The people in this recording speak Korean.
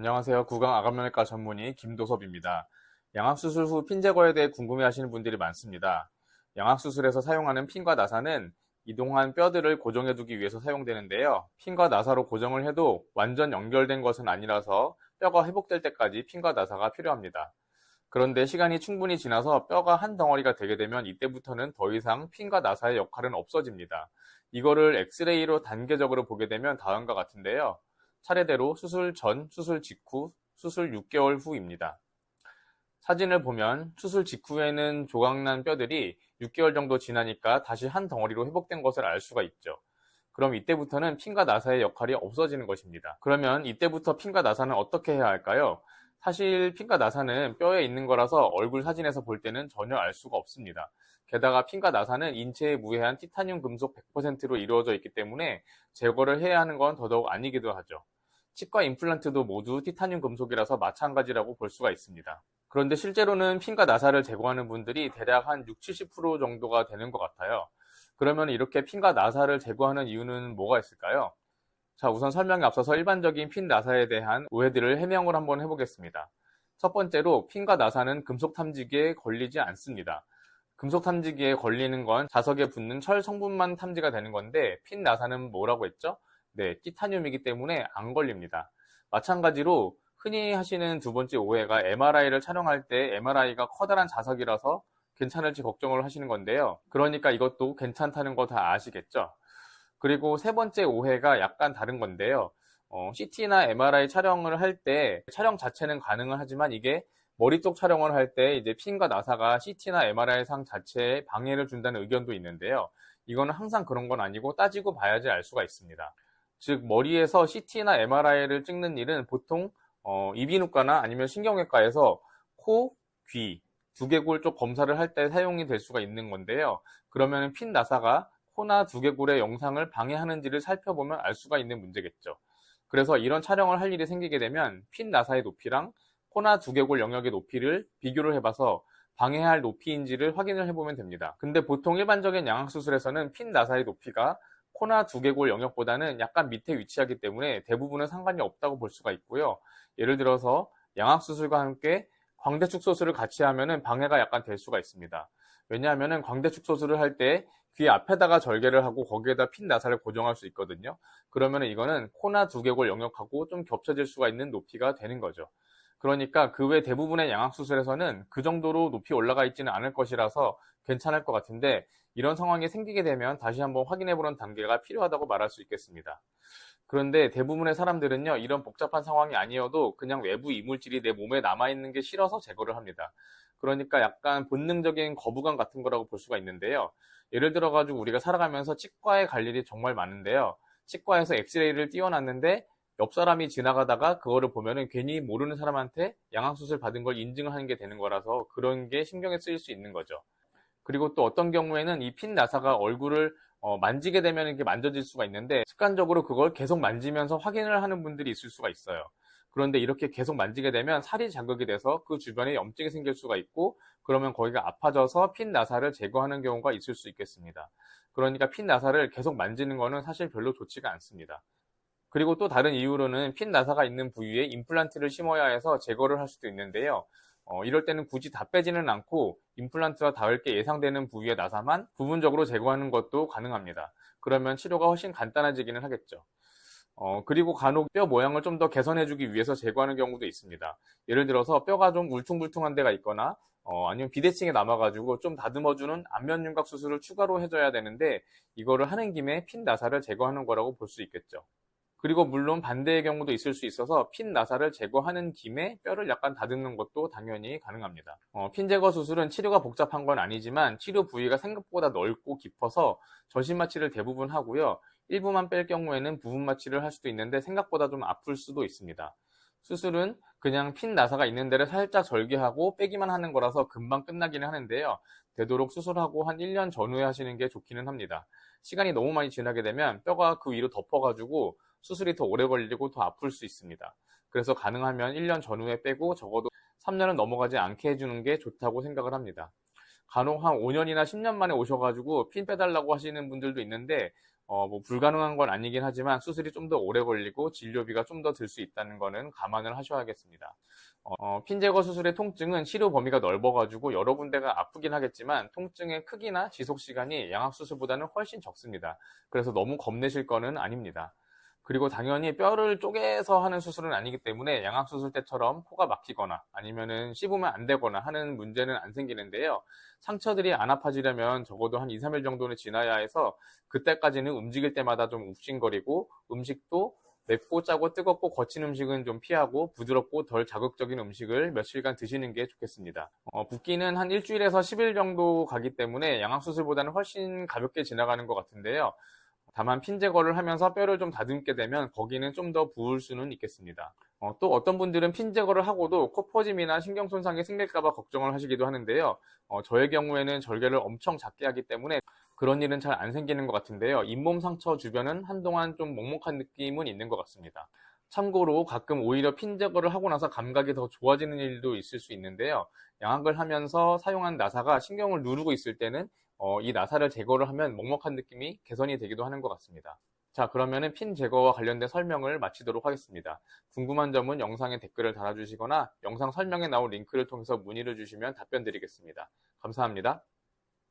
안녕하세요. 구강암면외과 전문의 김도섭입니다. 양악수술 후 핀 제거에 대해 궁금해하시는 분들이 많습니다. 양악수술에서 사용하는 핀과 나사는 이동한 뼈들을 고정해두기 위해서 사용되는데요. 핀과 나사로 고정을 해도 완전 연결된 것은 아니라서 뼈가 회복될 때까지 핀과 나사가 필요합니다. 그런데 시간이 충분히 지나서 뼈가 한 덩어리가 되게 되면 이때부터는 더 이상 핀과 나사의 역할은 없어집니다. 이거를 엑스레이로 단계적으로 보게 되면 다음과 같은데요. 차례대로 수술 전, 수술 직후, 수술 6개월 후입니다. 사진을 보면 수술 직후에는 조각난 뼈들이 6개월 정도 지나니까 다시 한 덩어리로 회복된 것을 알 수가 있죠. 그럼 이때부터는 핀과 나사의 역할이 없어지는 것입니다. 그러면 이때부터 핀과 나사는 어떻게 해야 할까요? 사실 핀과 나사는 뼈에 있는 거라서 얼굴 사진에서 볼 때는 전혀 알 수가 없습니다. 게다가 핀과 나사는 인체에 무해한 티타늄 금속 100%로 이루어져 있기 때문에 제거를 해야 하는 건 더더욱 아니기도 하죠. 치과 임플란트도 모두 티타늄 금속이라서 마찬가지라고 볼 수가 있습니다. 그런데 실제로는 핀과 나사를 제거하는 분들이 대략 한 60-70% 정도가 되는 것 같아요. 그러면 이렇게 핀과 나사를 제거하는 이유는 뭐가 있을까요? 자, 우선 설명에 앞서서 일반적인 핀 나사에 대한 오해들을 해명을 한번 해보겠습니다. 첫 번째로 핀과 나사는 금속 탐지기에 걸리지 않습니다. 금속 탐지기에 걸리는 건 자석에 붙는 철 성분만 탐지가 되는 건데 핀 나사는 뭐라고 했죠? 네, 티타늄이기 때문에 안 걸립니다. 마찬가지로 흔히 하시는 두 번째 오해가 MRI를 촬영할 때 MRI가 커다란 자석이라서 괜찮을지 걱정을 하시는 건데요. 그러니까 이것도 괜찮다는 거 다 아시겠죠? 그리고 세 번째 오해가 약간 다른 건데요. CT나 MRI 촬영을 할 때 촬영 자체는 가능은 하지만 이게 머리 쪽 촬영을 할 때 이제 핀과 나사가 CT나 MRI 상 자체에 방해를 준다는 의견도 있는데요. 이거는 항상 그런 건 아니고 따지고 봐야지 알 수가 있습니다. 즉 머리에서 CT나 MRI를 찍는 일은 보통 이비인후과나 아니면 신경외과에서 코, 귀, 두개골 쪽 검사를 할 때 사용이 될 수가 있는 건데요. 그러면 핀 나사가 코나 두개골의 영상을 방해하는지를 살펴보면 알 수가 있는 문제겠죠. 그래서 이런 촬영을 할 일이 생기게 되면 핀 나사의 높이랑 코나 두개골 영역의 높이를 비교를 해봐서 방해할 높이인지를 확인을 해보면 됩니다. 근데 보통 일반적인 양악수술에서는 핀 나사의 높이가 코나 두개골 영역보다는 약간 밑에 위치하기 때문에 대부분은 상관이 없다고 볼 수가 있고요. 예를 들어서 양악수술과 함께 광대축소술을 같이 하면은 방해가 약간 될 수가 있습니다. 왜냐하면은 광대축소술을 할 때 귀 앞에다가 절개를 하고 거기에다 핀 나사를 고정할 수 있거든요. 그러면은 이거는 코나 두개골 영역하고 좀 겹쳐질 수가 있는 높이가 되는 거죠. 그러니까 그 외 대부분의 양악수술에서는 그 정도로 높이 올라가 있지는 않을 것이라서 괜찮을 것 같은데 이런 상황이 생기게 되면 다시 한번 확인해보는 단계가 필요하다고 말할 수 있겠습니다. 그런데 대부분의 사람들은요, 이런 복잡한 상황이 아니어도 그냥 외부 이물질이 내 몸에 남아있는 게 싫어서 제거를 합니다. 그러니까 약간 본능적인 거부감 같은 거라고 볼 수가 있는데요. 예를 들어가지고 우리가 살아가면서 치과에 갈 일이 정말 많은데요. 치과에서 엑스레이를 띄워놨는데 옆 사람이 지나가다가 그거를 보면은 괜히 모르는 사람한테 양악수술 받은 걸 인증을 하는 게 되는 거라서 그런 게 신경에 쓰일 수 있는 거죠. 그리고 또 어떤 경우에는 이 핀 나사가 얼굴을 만지게 되면 이렇게 만져질 수가 있는데 습관적으로 그걸 계속 만지면서 확인을 하는 분들이 있을 수가 있어요. 그런데 이렇게 계속 만지게 되면 살이 자극이 돼서 그 주변에 염증이 생길 수가 있고 그러면 거기가 아파져서 핀 나사를 제거하는 경우가 있을 수 있겠습니다. 그러니까 핀 나사를 계속 만지는 거는 사실 별로 좋지가 않습니다. 그리고 또 다른 이유로는 핀 나사가 있는 부위에 임플란트를 심어야 해서 제거를 할 수도 있는데요. 이럴 때는 굳이 다 빼지는 않고 임플란트와 닿을 게 예상되는 부위의 나사만 부분적으로 제거하는 것도 가능합니다. 그러면 치료가 훨씬 간단해지기는 하겠죠. 그리고 간혹 뼈 모양을 좀 더 개선해주기 위해서 제거하는 경우도 있습니다. 예를 들어서 뼈가 좀 울퉁불퉁한 데가 있거나 아니면 비대칭에 남아가지고 좀 다듬어주는 안면윤곽 수술을 추가로 해줘야 되는데 이거를 하는 김에 핀 나사를 제거하는 거라고 볼 수 있겠죠. 그리고 물론 반대의 경우도 있을 수 있어서 핀 나사를 제거하는 김에 뼈를 약간 다듬는 것도 당연히 가능합니다. 핀 제거 수술은 치료가 복잡한 건 아니지만 치료 부위가 생각보다 넓고 깊어서 저심 마취를 대부분 하고요. 일부만 뺄 경우에는 부분 마취를 할 수도 있는데 생각보다 좀 아플 수도 있습니다. 수술은 그냥 핀 나사가 있는 데를 살짝 절개하고 빼기만 하는 거라서 금방 끝나기는 하는데요. 되도록 수술하고 한 1년 전후에 하시는 게 좋기는 합니다. 시간이 너무 많이 지나게 되면 뼈가 그 위로 덮어가지고 수술이 더 오래 걸리고 더 아플 수 있습니다. 그래서 가능하면 1년 전후에 빼고 적어도 3년은 넘어가지 않게 해주는 게 좋다고 생각을 합니다. 간혹 한 5년이나 10년 만에 오셔가지고 핀 빼달라고 하시는 분들도 있는데 뭐 불가능한 건 아니긴 하지만 수술이 좀 더 오래 걸리고 진료비가 좀 더 들 수 있다는 거는 감안을 하셔야겠습니다. 핀 제거 수술의 통증은 치료 범위가 넓어가지고 여러 군데가 아프긴 하겠지만 통증의 크기나 지속 시간이 양악 수술보다는 훨씬 적습니다. 그래서 너무 겁내실 거는 아닙니다. 그리고 당연히 뼈를 쪼개서 하는 수술은 아니기 때문에 양악 수술 때처럼 코가 막히거나 아니면은 씹으면 안 되거나 하는 문제는 안 생기는데요. 상처들이 안 아파지려면 적어도 한 2, 3일 정도는 지나야 해서 그때까지는 움직일 때마다 좀 욱신거리고 음식도 맵고 짜고 뜨겁고 거친 음식은 좀 피하고 부드럽고 덜 자극적인 음식을 며칠간 드시는 게 좋겠습니다. 붓기는 한 일주일에서 10일 정도 가기 때문에 양악 수술보다는 훨씬 가볍게 지나가는 것 같은데요. 다만 핀 제거를 하면서 뼈를 좀 다듬게 되면 거기는 좀 더 부을 수는 있겠습니다. 또 어떤 분들은 핀 제거를 하고도 코 퍼짐이나 신경 손상이 생길까봐 걱정을 하시기도 하는데요. 저의 경우에는 절개를 엄청 작게 하기 때문에 그런 일은 잘 안 생기는 것 같은데요. 잇몸 상처 주변은 한동안 좀 먹먹한 느낌은 있는 것 같습니다. 참고로 가끔 오히려 핀 제거를 하고 나서 감각이 더 좋아지는 일도 있을 수 있는데요. 양악을 하면서 사용한 나사가 신경을 누르고 있을 때는 이 나사를 제거를 하면 먹먹한 느낌이 개선이 되기도 하는 것 같습니다. 자, 그러면은 핀 제거와 관련된 설명을 마치도록 하겠습니다. 궁금한 점은 영상에 댓글을 달아주시거나 영상 설명에 나온 링크를 통해서 문의를 주시면 답변 드리겠습니다. 감사합니다.